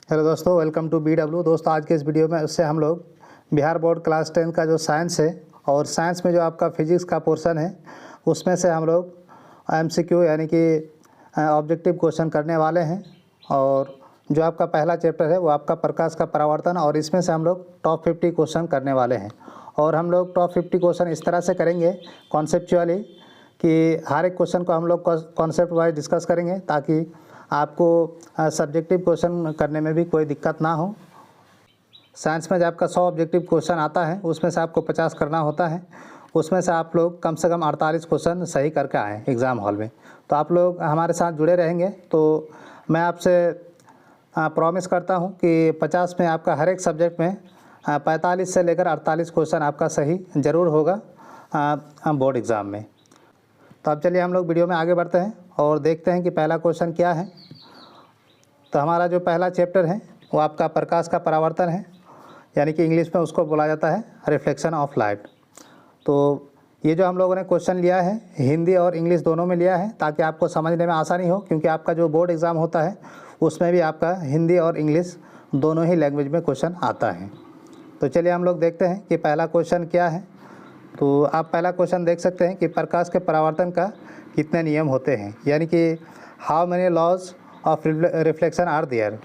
Hello दोस्तों, welcome to BW। दोस्तों, आज के इस वीडियो में उससे हम लोग बिहार बोर्ड क्लास 10 का जो साइंस है और साइंस में जो आपका फिजिक्स का पोर्शन है उसमें से हम लोग MCQ यानी कि ऑब्जेक्टिव क्वेश्चन करने वाले हैं। और जो आपका पहला चैप्टर है वो आपका प्रकाश का परावर्तन, और इसमें से हम लोग टॉप 50 क्वेश्चन करने वाले हैं। और हम लोग टॉप 50 क्वेश्चन इस तरह से करेंगे कॉन्सेप्चुअली कि हर एक क्वेश्चन को हम लोग कॉन्सेप्ट वाइज डिस्कस करेंगे ताकि आपको सब्जेक्टिव क्वेश्चन करने में भी कोई दिक्कत ना हो। साइंस में जब आपका 100 ऑब्जेक्टिव क्वेश्चन आता है उसमें से आपको 50 करना होता है। उसमें से आप लोग कम से कम 48 क्वेश्चन सही करके आएँ एग्ज़ाम हॉल में। तो आप लोग हमारे साथ जुड़े रहेंगे तो मैं आपसे प्रॉमिस करता हूं कि 50 में आपका हर एक सब्जेक्ट में 45 से लेकर 48 क्वेश्चन आपका सही ज़रूर होगा बोर्ड एग्ज़ाम में। तो अब चलिए हम लोग वीडियो में आगे बढ़ते हैं और देखते हैं कि पहला क्वेश्चन क्या है। तो हमारा जो पहला चैप्टर है वो आपका प्रकाश का परावर्तन है, यानी कि इंग्लिश में उसको बोला जाता है रिफ्लेक्शन ऑफ लाइट। तो ये जो हम लोगों ने क्वेश्चन लिया है हिंदी और इंग्लिश दोनों में लिया है ताकि आपको समझने में आसानी हो, क्योंकि आपका जो बोर्ड एग्ज़ाम होता है उसमें भी आपका हिंदी और इंग्लिश दोनों ही लैंग्वेज में क्वेश्चन आता है। तो चलिए हम लोग देखते हैं कि पहला क्वेश्चन क्या है। तो आप पहला क्वेश्चन देख सकते हैं कि प्रकाश के परावर्तन का कितने नियम होते हैं, यानी कि how many laws of reflection are there,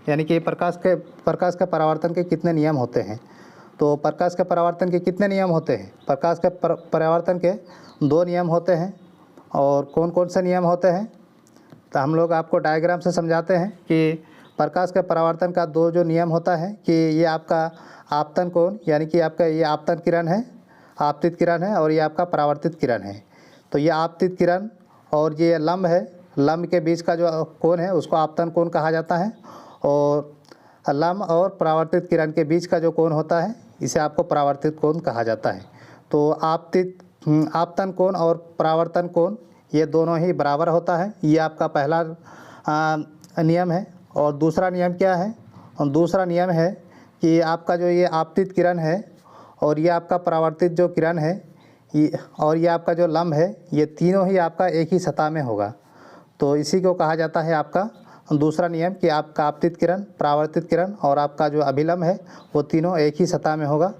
यानी कि प्रकाश के परावर्तन के कितने नियम होते हैं। तो प्रकाश के परावर्तन के कितने नियम होते हैं? प्रकाश के परावर्तन के 2 नियम होते हैं। और कौन कौन से नियम होते हैं तो हम लोग आपको डायग्राम से समझाते हैं कि प्रकाश के परावर्तन का 2 जो नियम होता है कि ये आपका आपतन कोण, यानी कि आपका ये आपतन किरण है, आपतित किरण है, और ये आपका परावर्तित किरण है। तो ये आपतित किरण और ये लंब है, लंब के बीच का जो कोण है उसको आपतन कोण कहा जाता है, और लंब और परावर्तित किरण के बीच का जो कोण होता है इसे आपको परावर्तित कोण कहा जाता है। तो आपतन कोण और परावर्तन कोण ये दोनों ही बराबर होता है। ये आपका पहला नियम है। और दूसरा नियम क्या है? और दूसरा नियम है कि आपका जो ये आपतित किरण है और ये आपका परावर्तित जो किरण है और ये आपका जो लंब है, ये तीनों ही आपका एक ही सतह में होगा। तो इसी को कहा जाता है आपका दूसरा नियम कि आपका आपतित किरण, परावर्तित किरण और आपका जो अभिलंब है वो तीनों एक ही सतह में होगा।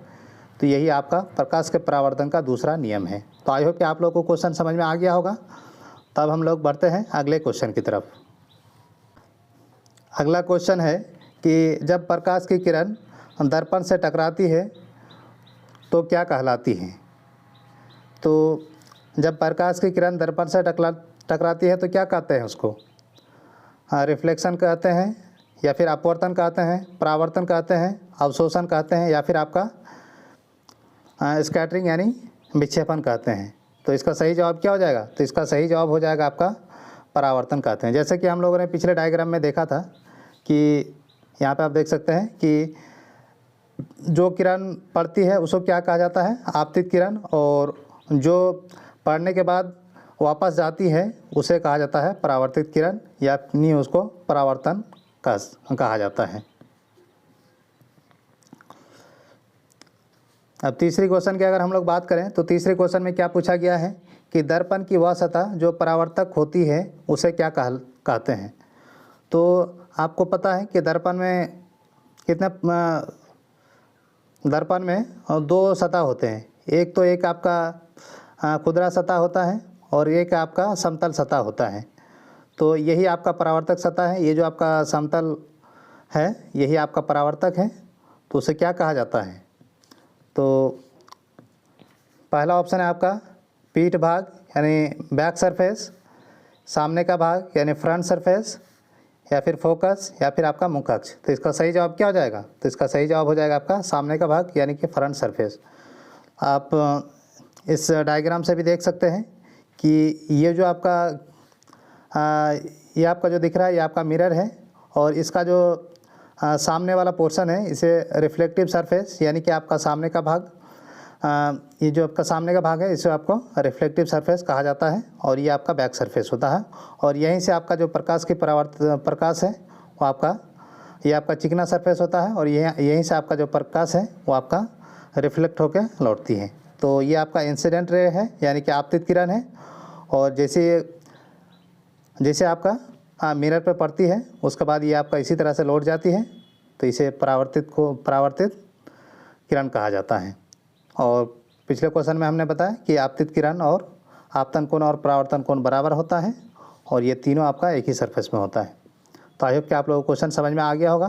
तो यही आपका प्रकाश के परावर्तन का दूसरा नियम है। तो आई होप कि आप लोगों को क्वेश्चन समझ में आ गया होगा। तब हम लोग बढ़ते हैं अगले क्वेश्चन की तरफ। अगला क्वेश्चन है कि जब प्रकाश की किरण दर्पण से टकराती है तो क्या कहलाती है? तो जब प्रकाश की किरण दर्पण से टकराती है तो क्या कहते हैं उसको? रिफ्लेक्शन कहते हैं, या फिर अपवर्तन कहते हैं, परावर्तन कहते हैं, अवशोषण कहते हैं, या फिर आपका स्कैटरिंग यानी विक्षेपण कहते हैं। तो इसका सही जवाब क्या हो जाएगा? तो इसका सही जवाब हो जाएगा आपका परावर्तन कहते हैं। जैसे कि हम लोगों ने पिछले डायग्राम में देखा था कि यहाँ पे आप देख सकते हैं कि जो किरण पड़ती है उसको क्या कहा जाता है? आपतित किरण, और जो पड़ने के बाद वापस जाती है उसे कहा जाता है परावर्तित किरण, या नहीं उसको परावर्तन कहा जाता है। अब तीसरी क्वेश्चन की अगर हम लोग बात करें तो तीसरे क्वेश्चन में क्या पूछा गया है कि दर्पण की वह सतह जो परावर्तक होती है उसे क्या कहते हैं। तो आपको पता है कि दर्पण में 2 सतह होते हैं। एक तो एक आपका खुदरा सतह होता है और एक आपका समतल सतह होता है। तो यही आपका परावर्तक सतह है। ये जो आपका समतल है यही आपका परावर्तक है। तो उसे क्या कहा जाता है? तो पहला ऑप्शन है आपका पीठ भाग यानी बैक सरफेस, सामने का भाग यानी फ्रंट सरफेस, या फिर फोकस, या फिर आपका मुख अक्ष। तो इसका सही जवाब क्या हो जाएगा? तो इसका सही जवाब हो जाएगा आपका सामने का भाग यानी कि फ्रंट सरफेस। आप इस डायग्राम से भी देख सकते हैं कि ये जो आपका ये आपका जो दिख रहा है ये आपका मिरर है, और इसका जो सामने वाला पोर्शन है इसे रिफ्लेक्टिव सरफेस यानी कि आपका सामने का भाग, ये जो आपका सामने का भाग है इसे आपको रिफ्लेक्टिव सरफेस कहा जाता है, और ये आपका बैक सरफेस होता है। और यहीं से आपका जो प्रकाश है वो आपका ये आपका चिकना सरफेस होता है, और यहीं से आपका जो प्रकाश है वो आपका रिफ्लेक्ट होकर लौटती है। तो ये आपका इंसिडेंट रे है यानी कि आपतित किरण है, और जैसे आपका मिरर पे पड़ती है, उसके बाद ये आपका इसी तरह से लौट जाती है, तो इसे परावर्तित किरण कहा जाता है। और पिछले क्वेश्चन में हमने बताया कि आपतित किरण और आपतन कोण और परावर्तन कोण बराबर होता है, और ये तीनों आपका एक ही सरफेस में होता है। तो आई होप कि आप लोगों को क्वेश्चन समझ में आ गया होगा।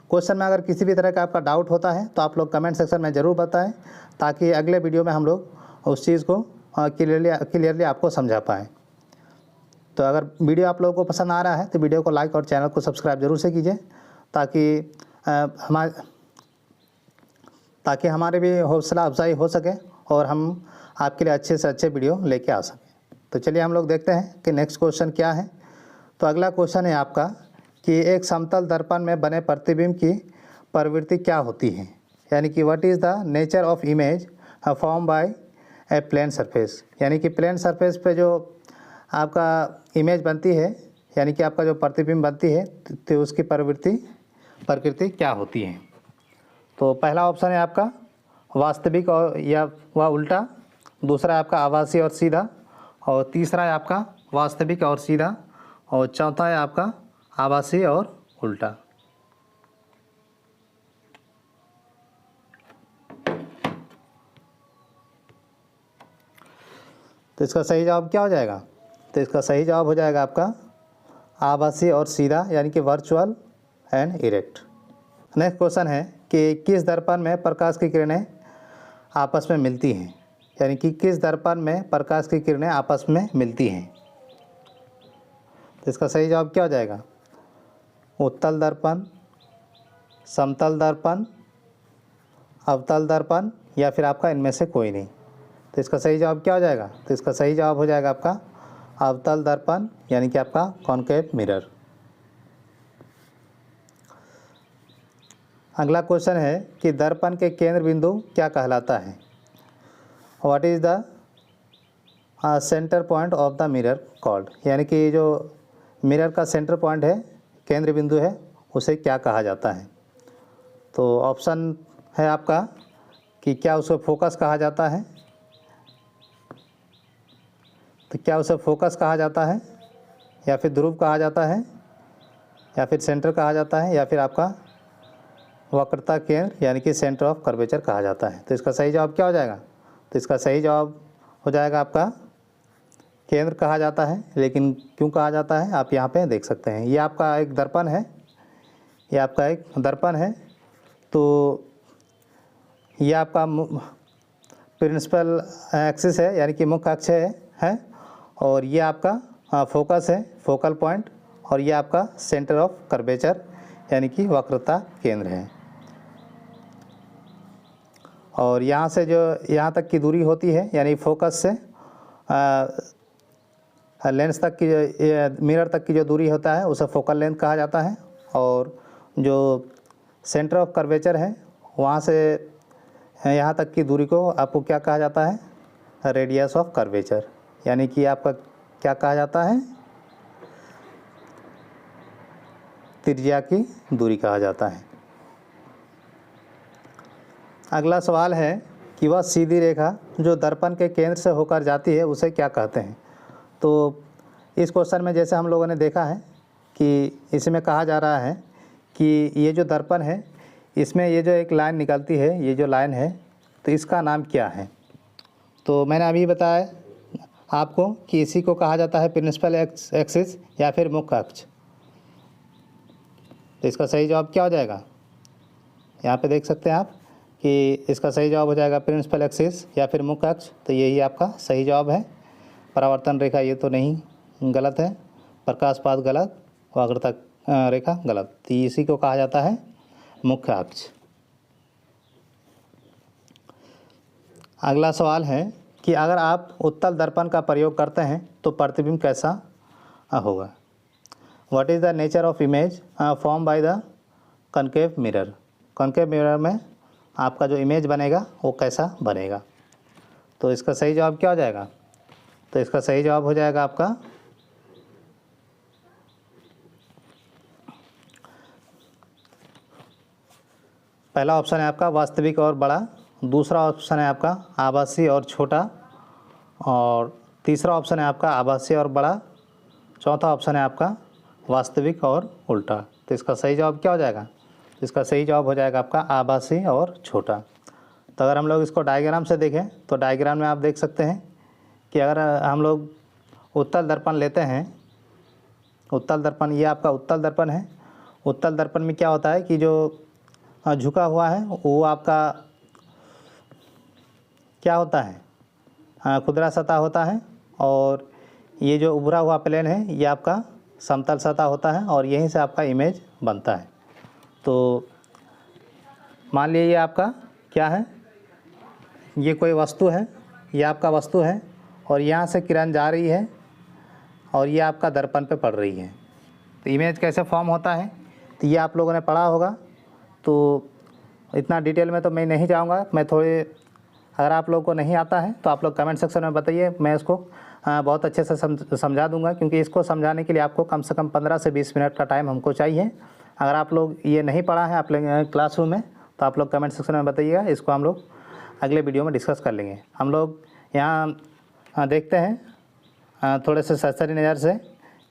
क्वेश्चन में अगर किसी भी तरह का आपका डाउट होता है तो आप लोग कमेंट सेक्शन में ज़रूर बताएं, ताकि अगले वीडियो में हम लोग उस चीज़ को क्लियरली आपको समझा पाएँ। तो अगर वीडियो आप लोगों को पसंद आ रहा है तो वीडियो को लाइक और चैनल को सब्सक्राइब जरूर से कीजिए, ताकि हमारे भी हौसला अफजाई हो सके और हम आपके लिए अच्छे से अच्छे वीडियो लेके आ सकें। तो चलिए हम लोग देखते हैं कि नेक्स्ट क्वेश्चन क्या है। तो अगला क्वेश्चन है आपका कि एक समतल दर्पण में बने प्रतिबिंब की प्रवृत्ति क्या होती है, यानी कि what is the nature of image form by a plane surface. यानी कि प्लेन सरफेस पे जो आपका इमेज बनती है, यानी कि आपका जो प्रतिबिंब बनती है, तो उसकी प्रकृति क्या होती है। तो पहला ऑप्शन है आपका वास्तविक और या व उल्टा, दूसरा है आपका आभासी और सीधा, और तीसरा है आपका वास्तविक और सीधा, और चौथा है आपका आभासी और उल्टा। तो इसका सही जवाब क्या हो जाएगा? तो इसका सही जवाब हो जाएगा आपका आभासी और सीधा, यानी कि virtual and erect. Next question है कि किस दर्पण में प्रकाश की किरणें आपस में मिलती हैं, यानी कि किस दर्पण में प्रकाश की किरणें आपस में मिलती हैं। तो इसका सही जवाब क्या हो जाएगा? उत्तल दर्पण, समतल दर्पण, अवतल दर्पण, या फिर आपका इनमें से कोई नहीं। तो इसका सही जवाब क्या हो जाएगा? तो इसका सही जवाब हो जाएगा आपका अवतल दर्पण, यानी कि आपका कॉनकेव मिरर। अगला क्वेश्चन है कि दर्पण के केंद्र बिंदु क्या कहलाता है। What is the centre point of the mirror called, यानी कि जो मिरर का सेंटर पॉइंट है, केंद्र बिंदु है, उसे क्या कहा जाता है। तो ऑप्शन है आपका कि क्या उसे फोकस कहा जाता है, तो क्या उसे फोकस कहा जाता है, या फिर ध्रुव कहा जाता है, या फिर सेंटर कहा जाता है, या फिर आपका वक्रता केंद्र यानी कि सेंटर ऑफ कर्वेचर कहा जाता है। तो इसका सही जवाब क्या हो जाएगा? तो इसका सही जवाब हो जाएगा आपका केंद्र कहा जाता है। लेकिन क्यों कहा जाता है आप यहाँ पे देख सकते हैं। ये आपका एक दर्पण है, ये आपका एक दर्पण है। तो ये आपका प्रिंसिपल एक्सिस है, यानी कि मुख्य अक्ष है, और ये आपका फोकस है, फोकल पॉइंट, और ये आपका सेंटर ऑफ कर्वेचर यानी कि वक्रता केंद्र है। और यहाँ से जो यहाँ तक की दूरी होती है, यानी फोकस से लेंस तक की जो मिरर तक की जो दूरी होता है उसे फोकल लेंथ कहा जाता है। और जो सेंटर ऑफ कर्वेचर है, वहाँ से यहाँ तक की दूरी को आपको क्या कहा जाता है? रेडियस ऑफ कर्वेचर, यानी कि आपका क्या कहा जाता है? त्रिज्या की दूरी कहा जाता है। अगला सवाल है कि वह सीधी रेखा जो दर्पण के केंद्र से होकर जाती है उसे क्या कहते हैं। तो इस क्वेश्चन में जैसे हम लोगों ने देखा है कि इसमें कहा जा रहा है कि ये जो दर्पण है, इसमें ये जो एक लाइन निकलती है, ये जो लाइन है, तो इसका नाम क्या है। तो मैंने अभी बताया आपको कि इसी को कहा जाता है प्रिंसिपल एक्सिस या फिर मुख्य अक्ष। तो इसका सही जवाब क्या हो जाएगा? यहाँ पे देख सकते हैं आप कि इसका सही जवाब हो जाएगा प्रिंसिपल एक्सिस या फिर मुख्य अक्ष। तो यही आपका सही जवाब है। परावर्तन रेखा ये तो नहीं, गलत है। प्रकाशपात गलत, वक्रता रेखा गलत। तो इसी को कहा जाता है मुख्य अक्ष। अगला सवाल है कि अगर आप उत्तल दर्पण का प्रयोग करते हैं तो प्रतिबिंब कैसा होगा। What is the nature of image form by the concave mirror. Concave mirror में आपका जो इमेज बनेगा वो कैसा बनेगा। तो इसका सही जवाब क्या हो जाएगा? तो इसका सही जवाब हो जाएगा आपका पहला ऑप्शन है आपका वास्तविक और बड़ा, दूसरा ऑप्शन है आपका आभासी और छोटा, और तीसरा ऑप्शन है आपका आभासी और बड़ा, चौथा ऑप्शन है आपका वास्तविक और उल्टा। तो इसका सही जवाब क्या हो जाएगा? इसका सही जवाब हो जाएगा आपका आभासी और छोटा। तो अगर हम लोग इसको डायग्राम से देखें तो डायग्राम में आप देख सकते हैं कि अगर हम लोग उत्तल दर्पण लेते हैं, उत्तल दर्पण, ये आपका उत्तल दर्पण है। उत्तल दर्पण में क्या होता है कि जो झुका हुआ है वो आपका क्या होता है, खुरदरा सतह होता है, और ये जो उभरा हुआ प्लेन है ये आपका समतल सतह होता है, और यहीं से आपका इमेज बनता है। तो मान लीजिए ये आपका क्या है, ये कोई वस्तु है, ये आपका वस्तु है, और यहाँ से किरण जा रही है और ये आपका दर्पण पे पड़ रही है। तो इमेज कैसे फॉर्म होता है तो ये आप लोगों ने पढ़ा होगा, तो इतना डिटेल में तो मैं नहीं जाऊँगा। मैं थोड़े, अगर आप लोगों को नहीं आता है तो आप लोग कमेंट सेक्शन में बताइए, मैं इसको बहुत अच्छे से समझा दूंगा, क्योंकि इसको समझाने के लिए आपको कम से कम 15 से 20 मिनट का टाइम हमको चाहिए। अगर आप लोग ये नहीं पढ़ा है आप लोग क्लासरूम में तो आप लोग कमेंट सेक्शन में बताइएगा, इसको हम लोग अगले वीडियो में डिस्कस कर लेंगे। हम लोग यहाँ देखते हैं थोड़े से सरसरी नज़र से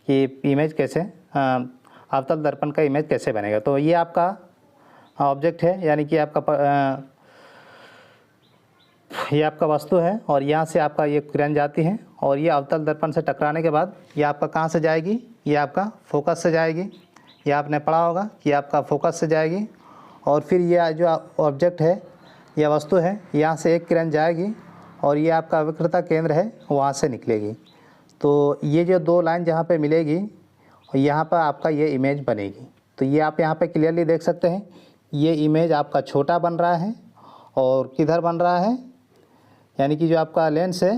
कि इमेज कैसे, अवतल दर्पण का इमेज कैसे बनेगा। तो ये आपका ऑब्जेक्ट है, यानी कि आपका ये आपका वस्तु है, और यहाँ से आपका ये किरण जाती है, और ये अवतल दर्पण से टकराने के बाद ये आपका कहाँ से जाएगी, ये आपका फोकस से जाएगी। ये आपने पढ़ा होगा कि आपका फोकस से जाएगी, और फिर ये जो ऑब्जेक्ट है, यह वस्तु है, यहाँ से एक किरण जाएगी और ये आपका वक्रता केंद्र है वहाँ से निकलेगी। तो ये जो दो लाइन जहाँ पे मिलेगी यहाँ पर आपका ये इमेज बनेगी। तो ये आप यहाँ पे क्लियरली देख सकते हैं, ये इमेज आपका छोटा बन रहा है, और किधर बन रहा है, यानी कि जो आपका लेंस है,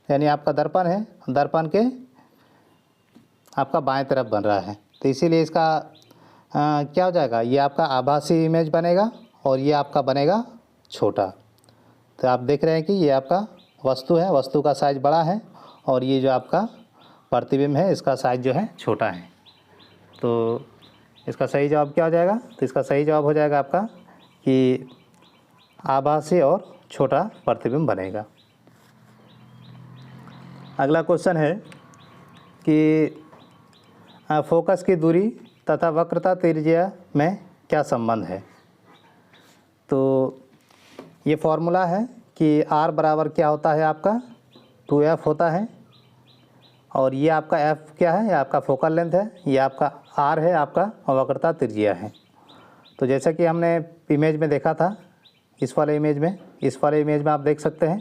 यानी आपका दर्पण है, दर्पण के आपका बाएं तरफ बन रहा है। तो इसीलिए इसका क्या हो जाएगा, ये आपका आभासी इमेज बनेगा, और ये आपका बनेगा छोटा। तो आप देख रहे हैं कि ये आपका वस्तु है, वस्तु का साइज़ बड़ा है, और ये जो आपका प्रतिबिंब है इसका साइज़ जो है छोटा है। तो इसका सही जवाब क्या हो जाएगा, तो इसका सही जवाब हो जाएगा आपका कि आभासी और छोटा प्रतिबिंब बनेगा। अगला क्वेश्चन है कि फोकस की दूरी तथा वक्रता त्रिज्या में क्या संबंध है। तो ये फॉर्मूला है कि R बराबर क्या होता है आपका 2F होता है, और ये आपका F क्या है, ये आपका फोकल लेंथ है, ये आपका R है आपका वक्रता त्रिज्या है। तो जैसा कि हमने इमेज में देखा था, इस वाले इमेज में आप देख सकते हैं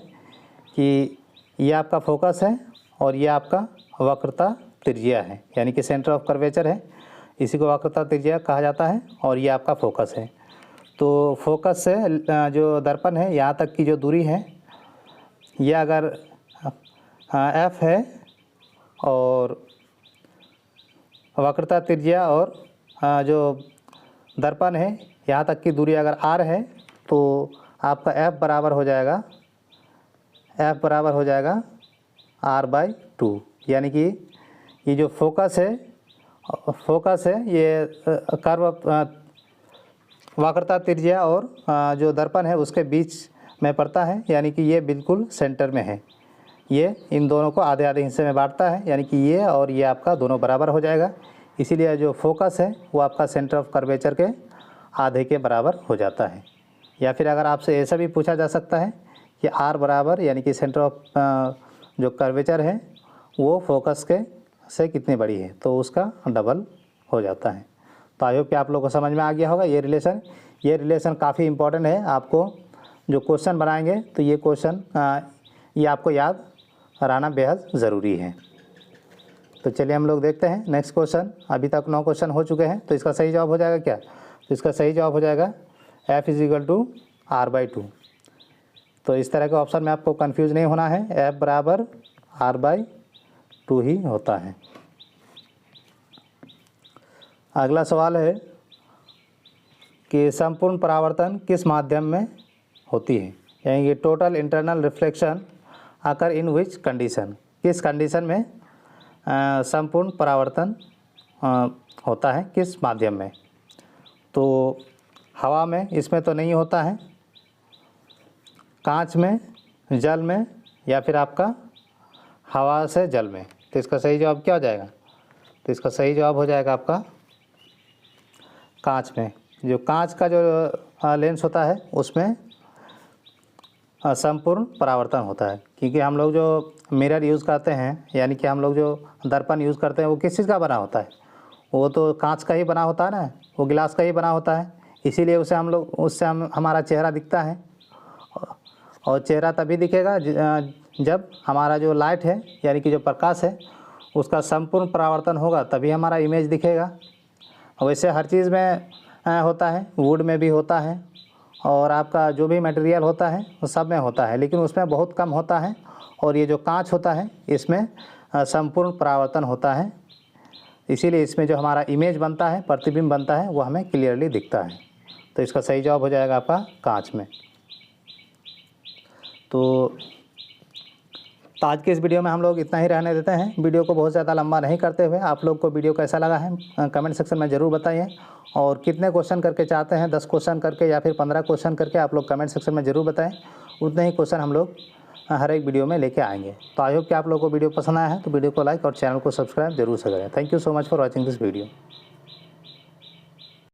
कि ये आपका फोकस है और ये आपका वक्रता त्रिज्या है, यानी कि सेंटर ऑफ कर्वेचर है, इसी को वक्रता त्रिज्या कहा जाता है, और ये आपका फोकस है। तो फोकस से जो दर्पण है यहाँ तक की जो दूरी है, ये अगर F है और वक्रता त्रिज्या और जो दर्पण है यहाँ तक की दूरी अगर R है, तो आपका F बराबर हो जाएगा R/2, यानी कि ये जो फोकस है ये कर्व वक्रता त्रिज्या और जो दर्पण है उसके बीच में पड़ता है, यानी कि ये बिल्कुल सेंटर में है। ये इन दोनों को आधे आधे हिस्से में बांटता है, यानी कि ये और ये आपका दोनों बराबर हो जाएगा। इसीलिए जो फोकस है वो आपका सेंटर ऑफ कर्वेचर के आधे के बराबर हो जाता है। या फिर अगर आपसे ऐसा भी पूछा जा सकता है कि R बराबर, यानी कि सेंटर ऑफ जो कर्वेचर है वो फोकस के से कितनी बड़ी है, तो उसका डबल हो जाता है। तो आई होप कि आप लोगों को समझ में आ गया होगा ये रिलेशन काफ़ी इंपॉर्टेंट है। आपको जो क्वेश्चन बनाएंगे तो ये क्वेश्चन ये आपको याद रहना बेहद ज़रूरी है। तो चलिए हम लोग देखते हैं नेक्स्ट क्वेश्चन। अभी तक 9 क्वेश्चन हो चुके हैं, तो इसका सही जवाब हो जाएगा क्या, तो इसका सही जवाब हो जाएगा F = R/2। तो इस तरह के ऑप्शन में आपको कंफ्यूज नहीं होना है, F बराबर R/2 ही होता है। अगला सवाल है कि संपूर्ण परावर्तन किस माध्यम में होती है, यानी कि total internal reflection occur in which condition, किस कंडीशन में संपूर्ण परावर्तन होता है, किस माध्यम में। तो हवा में इसमें तो नहीं होता है, कांच में, जल में, या फिर आपका हवा से जल में। तो इसका सही जवाब क्या हो जाएगा, तो इसका सही जवाब हो जाएगा आपका कांच में। जो कांच का जो लेंस होता है उसमें संपूर्ण परावर्तन होता है, क्योंकि हम लोग जो मिरर यूज़ करते हैं यानी कि हम लोग जो दर्पण यूज़ करते हैं वो किस चीज़ का बना होता है? वो तो कांच का ही बना होता है ना, वो गिलास का ही बना होता है। इसीलिए उससे हमारा चेहरा दिखता है, और चेहरा तभी दिखेगा जब हमारा जो लाइट है यानी कि जो प्रकाश है उसका संपूर्ण परावर्तन होगा, तभी हमारा इमेज दिखेगा। वैसे हर चीज़ में होता है, वुड में भी होता है, और आपका जो भी मटेरियल होता है वो सब में होता है, लेकिन उसमें बहुत कम होता है। और ये जो कांच होता है इसमें संपूर्ण परावर्तन होता है, इसीलिए इसमें जो हमारा इमेज बनता है, प्रतिबिंब बनता है, वो हमें क्लियरली दिखता है। तो इसका सही जवाब हो जाएगा आपका कांच में। तो आज के इस वीडियो में हम लोग इतना ही रहने देते हैं। वीडियो को बहुत ज़्यादा लंबा नहीं करते हुए आप लोग को वीडियो कैसा लगा है कमेंट सेक्शन में ज़रूर बताइए, और कितने क्वेश्चन करके चाहते हैं, 10 क्वेश्चन करके या फिर 15 क्वेश्चन करके, आप लोग कमेंट सेक्शन में ज़रूर बताएं। उतने ही क्वेश्चन हम लोग हर एक वीडियो में लेके आएंगे। तो आई होप कि आप लोगों को वीडियो पसंद आया है, तो वीडियो को लाइक और चैनल को सब्सक्राइब जरूर से करें। Thank you so much for watching this video.